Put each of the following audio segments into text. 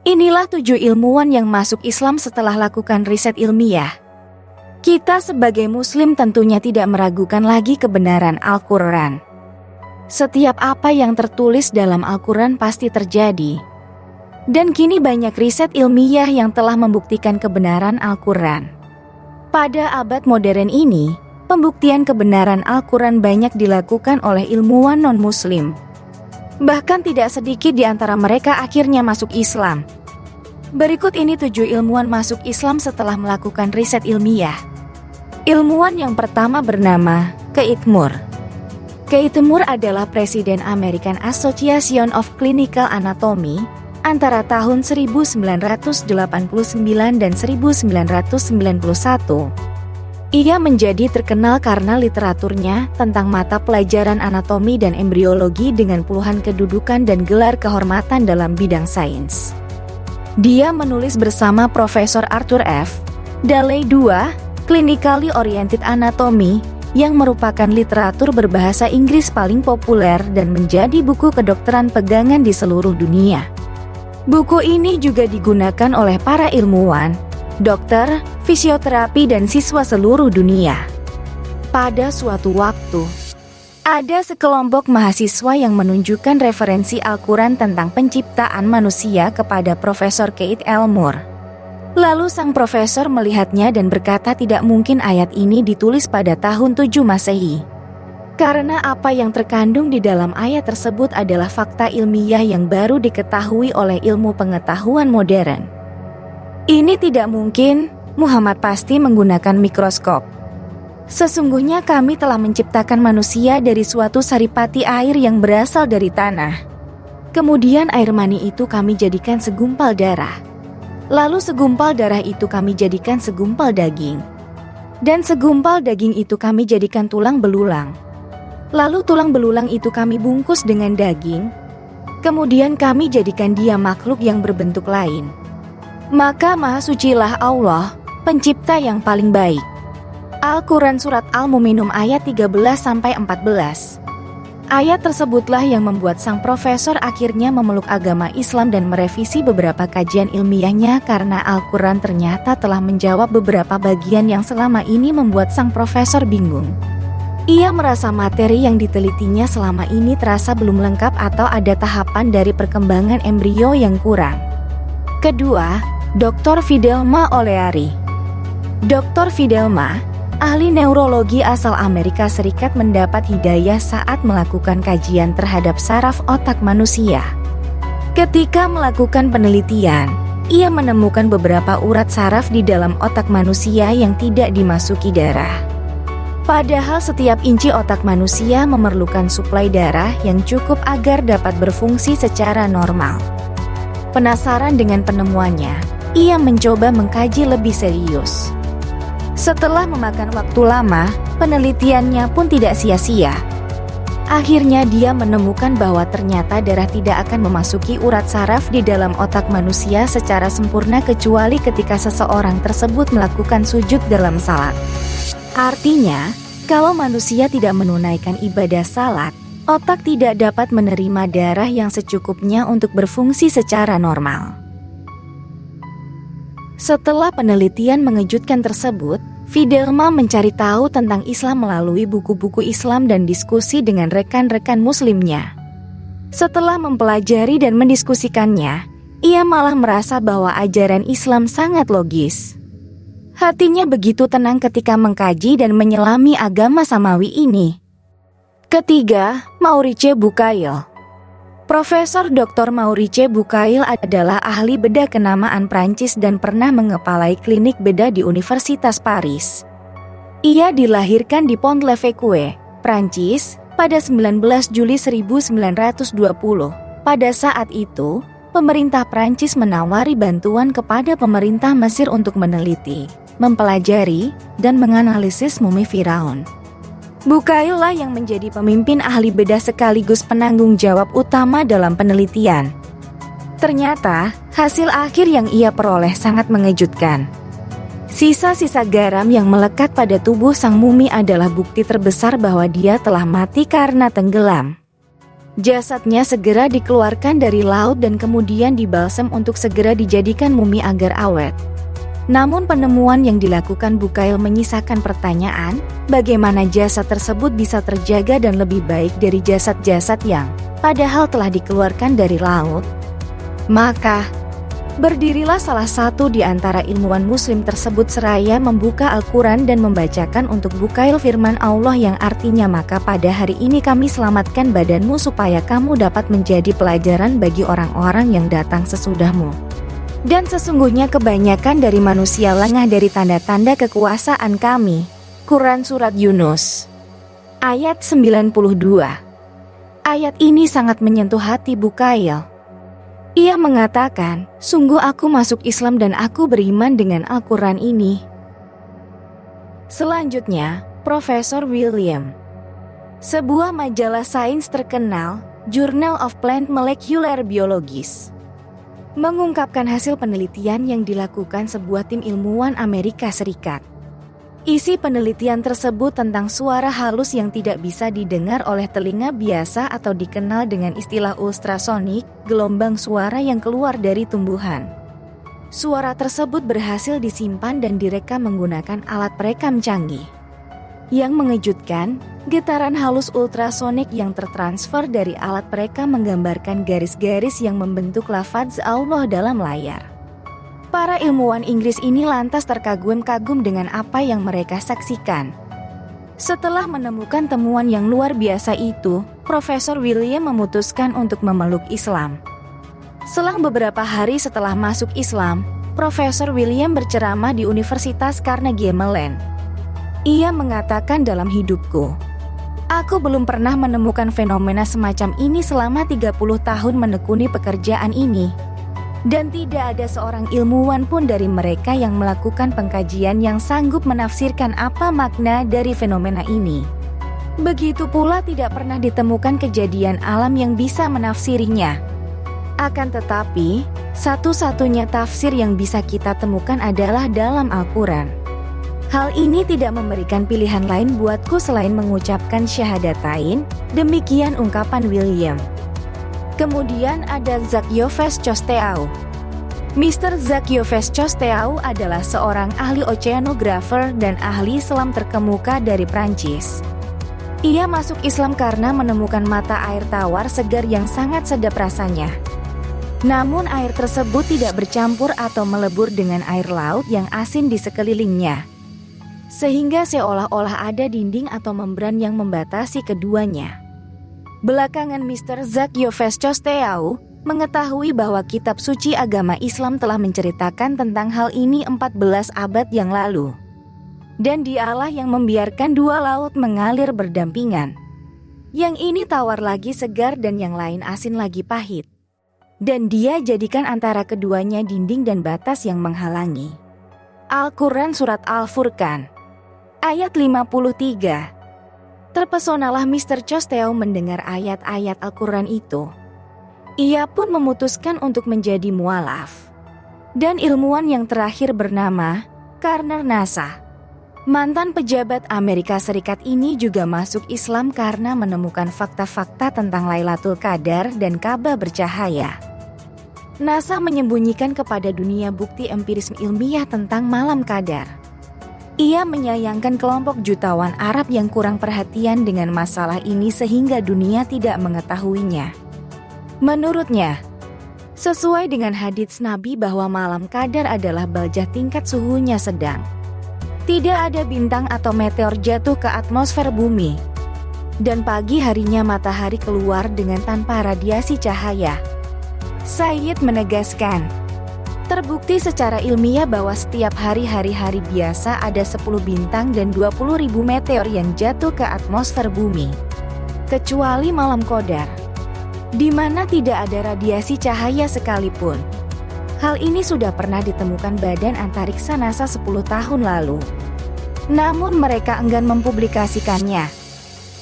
Inilah 7 ilmuwan yang masuk Islam setelah lakukan riset ilmiah. Kita sebagai Muslim tentunya tidak meragukan lagi kebenaran Al-Quran. Setiap apa yang tertulis dalam Al-Quran pasti terjadi. Dan kini banyak riset ilmiah yang telah membuktikan kebenaran Al-Quran. Pada abad modern ini, pembuktian kebenaran Al-Quran banyak dilakukan oleh ilmuwan non-Muslim. Bahkan tidak sedikit di antara mereka akhirnya masuk Islam. Berikut ini 7 ilmuwan masuk Islam setelah melakukan riset ilmiah. Ilmuwan yang pertama bernama Keith Moore. Keith Moore adalah Presiden American Association of Clinical Anatomy antara tahun 1989 dan 1991. Ia menjadi terkenal karena literaturnya tentang mata pelajaran anatomi dan embriologi dengan puluhan kedudukan dan gelar kehormatan dalam bidang sains. Dia menulis bersama Profesor Arthur F. Daley II, Clinically Oriented Anatomy, yang merupakan literatur berbahasa Inggris paling populer dan menjadi buku kedokteran pegangan di seluruh dunia. Buku ini juga digunakan oleh para ilmuwan, dokter, fisioterapi, dan siswa seluruh dunia. Pada suatu waktu, ada sekelompok mahasiswa yang menunjukkan referensi Al-Quran tentang penciptaan manusia kepada Profesor Keith L. Moore. Lalu sang profesor melihatnya dan berkata tidak mungkin ayat ini ditulis pada tahun 7 Masehi. Karena apa yang terkandung di dalam ayat tersebut adalah fakta ilmiah yang baru diketahui oleh ilmu pengetahuan modern. Ini tidak mungkin, Muhammad pasti menggunakan mikroskop. Sesungguhnya kami telah menciptakan manusia dari suatu saripati air yang berasal dari tanah. Kemudian air mani itu kami jadikan segumpal darah. Lalu segumpal darah itu kami jadikan segumpal daging. Dan segumpal daging itu kami jadikan tulang belulang. Lalu tulang belulang itu kami bungkus dengan daging. Kemudian kami jadikan dia makhluk yang berbentuk lain. Maka Maha Sucilah Allah, pencipta yang paling baik. Al-Quran Surat Al-Mu'minun ayat 13-14. Ayat tersebutlah yang membuat sang profesor akhirnya memeluk agama Islam dan merevisi beberapa kajian ilmiahnya karena Al-Quran ternyata telah menjawab beberapa bagian yang selama ini membuat sang profesor bingung. Ia merasa materi yang ditelitinya selama ini terasa belum lengkap atau ada tahapan dari perkembangan embrio yang kurang. Kedua, Dr. Fidelma O'Leary. Dr. Fidelma, ahli neurologi asal Amerika Serikat, mendapat hidayah saat melakukan kajian terhadap saraf otak manusia. Ketika melakukan penelitian, ia menemukan beberapa urat saraf di dalam otak manusia yang tidak dimasuki darah. Padahal setiap inci otak manusia memerlukan suplai darah yang cukup agar dapat berfungsi secara normal. Penasaran dengan penemuannya, ia mencoba mengkaji lebih serius. Setelah memakan waktu lama, penelitiannya pun tidak sia-sia. Akhirnya dia menemukan bahwa ternyata darah tidak akan memasuki urat saraf di dalam otak manusia secara sempurna kecuali ketika seseorang tersebut melakukan sujud dalam salat. Artinya, kalau manusia tidak menunaikan ibadah salat, otak tidak dapat menerima darah yang secukupnya untuk berfungsi secara normal. Setelah penelitian mengejutkan tersebut, Fidelma mencari tahu tentang Islam melalui buku-buku Islam dan diskusi dengan rekan-rekan muslimnya. Setelah mempelajari dan mendiskusikannya, ia malah merasa bahwa ajaran Islam sangat logis. Hatinya begitu tenang ketika mengkaji dan menyelami agama samawi ini. Ketiga, Maurice Bucaille. Profesor Dr. Maurice Bucaille adalah ahli bedah kenamaan Prancis dan pernah mengepalai klinik bedah di Universitas Paris. Ia dilahirkan di Pont-l'Evêque, Prancis, pada 19 Juli 1920. Pada saat itu, pemerintah Prancis menawari bantuan kepada pemerintah Mesir untuk meneliti, mempelajari, dan menganalisis mumi Firaun. Bucaille lah yang menjadi pemimpin ahli bedah sekaligus penanggung jawab utama dalam penelitian. Ternyata, hasil akhir yang ia peroleh sangat mengejutkan. Sisa-sisa garam yang melekat pada tubuh sang mumi adalah bukti terbesar bahwa dia telah mati karena tenggelam. Jasadnya segera dikeluarkan dari laut dan kemudian dibalsem untuk segera dijadikan mumi agar awet. Namun penemuan yang dilakukan Bukail menyisakan pertanyaan, bagaimana jasad tersebut bisa terjaga dan lebih baik dari jasad-jasad yang padahal telah dikeluarkan dari laut? Maka, berdirilah salah satu di antara ilmuwan muslim tersebut seraya membuka Al-Quran dan membacakan untuk Bukail firman Allah yang artinya, maka pada hari ini kami selamatkan badanmu supaya kamu dapat menjadi pelajaran bagi orang-orang yang datang sesudahmu. Dan sesungguhnya kebanyakan dari manusia lengah dari tanda-tanda kekuasaan kami. Quran Surat Yunus ayat 92. Ayat ini sangat menyentuh hati Bukail. Ia mengatakan, sungguh aku masuk Islam dan aku beriman dengan Al-Quran ini. Selanjutnya, Profesor William. Sebuah majalah sains terkenal, Journal of Plant Molecular Biologies, mengungkapkan hasil penelitian yang dilakukan sebuah tim ilmuwan Amerika Serikat. Isi penelitian tersebut tentang suara halus yang tidak bisa didengar oleh telinga biasa atau dikenal dengan istilah ultrasonik, gelombang suara yang keluar dari tumbuhan. Suara tersebut berhasil disimpan dan direkam menggunakan alat perekam canggih. Yang mengejutkan, getaran halus ultrasonik yang tertransfer dari alat perekam menggambarkan garis-garis yang membentuk lafaz Allah dalam layar. Para ilmuwan Inggris ini lantas terkagum-kagum dengan apa yang mereka saksikan. Setelah menemukan temuan yang luar biasa itu, Profesor William memutuskan untuk memeluk Islam. Selang beberapa hari setelah masuk Islam, Profesor William berceramah di Universitas Carnegie Mellon. Ia mengatakan, dalam hidupku, aku belum pernah menemukan fenomena semacam ini selama 30 tahun menekuni pekerjaan ini. Dan tidak ada seorang ilmuwan pun dari mereka yang melakukan pengkajian yang sanggup menafsirkan apa makna dari fenomena ini. Begitu pula tidak pernah ditemukan kejadian alam yang bisa menafsirinya. Akan tetapi, satu-satunya tafsir yang bisa kita temukan adalah dalam Al-Quran. Hal ini tidak memberikan pilihan lain buatku selain mengucapkan syahadatain, demikian ungkapan William. Kemudian ada Jacques Cousteau. Mr. Jacques Cousteau adalah seorang ahli oceanografer dan ahli selam terkemuka dari Prancis. Ia masuk Islam karena menemukan mata air tawar segar yang sangat sedap rasanya. Namun air tersebut tidak bercampur atau melebur dengan air laut yang asin di sekelilingnya. Sehingga seolah-olah ada dinding atau membran yang membatasi keduanya. Belakangan Mr. Jacques Cousteau mengetahui bahwa kitab suci agama Islam telah menceritakan tentang hal ini 14 abad yang lalu. Dan dialah yang membiarkan dua laut mengalir berdampingan. Yang ini tawar lagi segar dan yang lain asin lagi pahit. Dan dia jadikan antara keduanya dinding dan batas yang menghalangi. Al-Quran Surat Al-Furqan ayat 53. Terpesonalah Mr. Cousteau mendengar ayat-ayat Al-Quran itu. Ia pun memutuskan untuk menjadi mualaf. Dan ilmuwan yang terakhir bernama Karner NASA, mantan pejabat Amerika Serikat ini juga masuk Islam karena menemukan fakta-fakta tentang Lailatul Qadar dan Ka'bah bercahaya. NASA menyembunyikan kepada dunia bukti empiris ilmiah tentang malam Qadar. Ia menyayangkan kelompok jutawan Arab yang kurang perhatian dengan masalah ini sehingga dunia tidak mengetahuinya. Menurutnya, sesuai dengan hadits Nabi bahwa malam Qadar adalah baljah tingkat suhunya sedang. Tidak ada bintang atau meteor jatuh ke atmosfer bumi. Dan pagi harinya matahari keluar dengan tanpa radiasi cahaya. Sayyid menegaskan, terbukti secara ilmiah bahwa setiap hari-hari biasa ada 10 bintang dan 20.000 meteor yang jatuh ke atmosfer bumi. Kecuali malam Qadar, di mana tidak ada radiasi cahaya sekalipun. Hal ini sudah pernah ditemukan Badan Antariksa NASA 10 tahun lalu. Namun mereka enggan mempublikasikannya.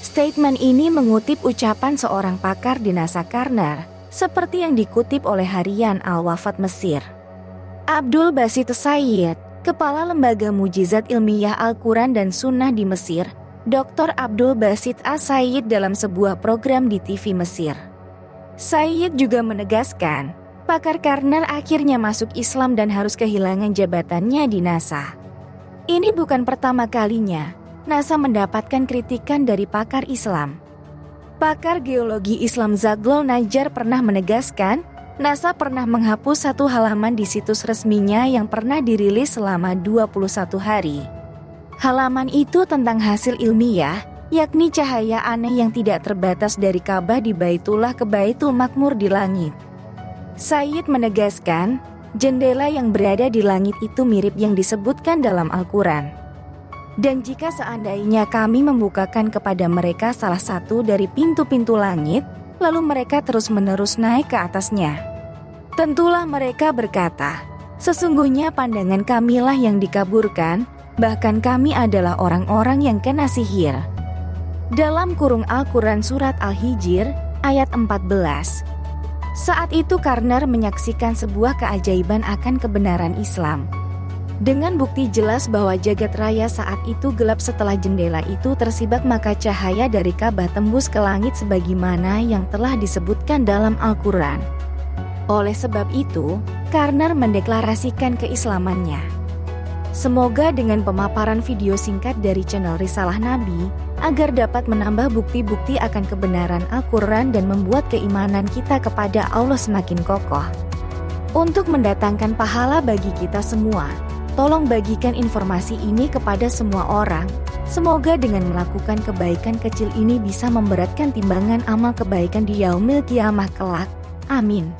Statement ini mengutip ucapan seorang pakar di NASA Karner, seperti yang dikutip oleh harian Al-Wafat Mesir. Abdul Basit Sayyid, Kepala Lembaga Mujizat Ilmiah Al-Quran dan Sunnah di Mesir, Dr. Abdul Basit As-Sayyid dalam sebuah program di TV Mesir. Sayyid juga menegaskan, pakar Karner akhirnya masuk Islam dan harus kehilangan jabatannya di NASA. Ini bukan pertama kalinya NASA mendapatkan kritikan dari pakar Islam. Pakar geologi Islam Zaglol Najjar pernah menegaskan, NASA pernah menghapus satu halaman di situs resminya yang pernah dirilis selama 21 hari. Halaman itu tentang hasil ilmiah, yakni cahaya aneh yang tidak terbatas dari Ka'bah di Baitullah ke Baitul Makmur di langit. Sayyid menegaskan, jendela yang berada di langit itu mirip yang disebutkan dalam Al-Quran. Dan jika seandainya kami membukakan kepada mereka salah satu dari pintu-pintu langit, lalu mereka terus-menerus naik ke atasnya, tentulah mereka berkata, sesungguhnya pandangan kamilah yang dikaburkan, bahkan kami adalah orang-orang yang kena sihir. Dalam kurung Al-Quran Surat Al-Hijr, ayat 14. Saat itu Karner menyaksikan sebuah keajaiban akan kebenaran Islam. Dengan bukti jelas bahwa jagat raya saat itu gelap setelah jendela itu tersibak, maka cahaya dari Ka'bah tembus ke langit sebagaimana yang telah disebutkan dalam Al-Quran. Oleh sebab itu, Karner mendeklarasikan keislamannya. Semoga dengan pemaparan video singkat dari channel Risalah Nabi, agar dapat menambah bukti-bukti akan kebenaran Al-Quran dan membuat keimanan kita kepada Allah semakin kokoh. Untuk mendatangkan pahala bagi kita semua, tolong bagikan informasi ini kepada semua orang. Semoga dengan melakukan kebaikan kecil ini bisa memberatkan timbangan amal kebaikan di yaumil kiamah kelak. Amin.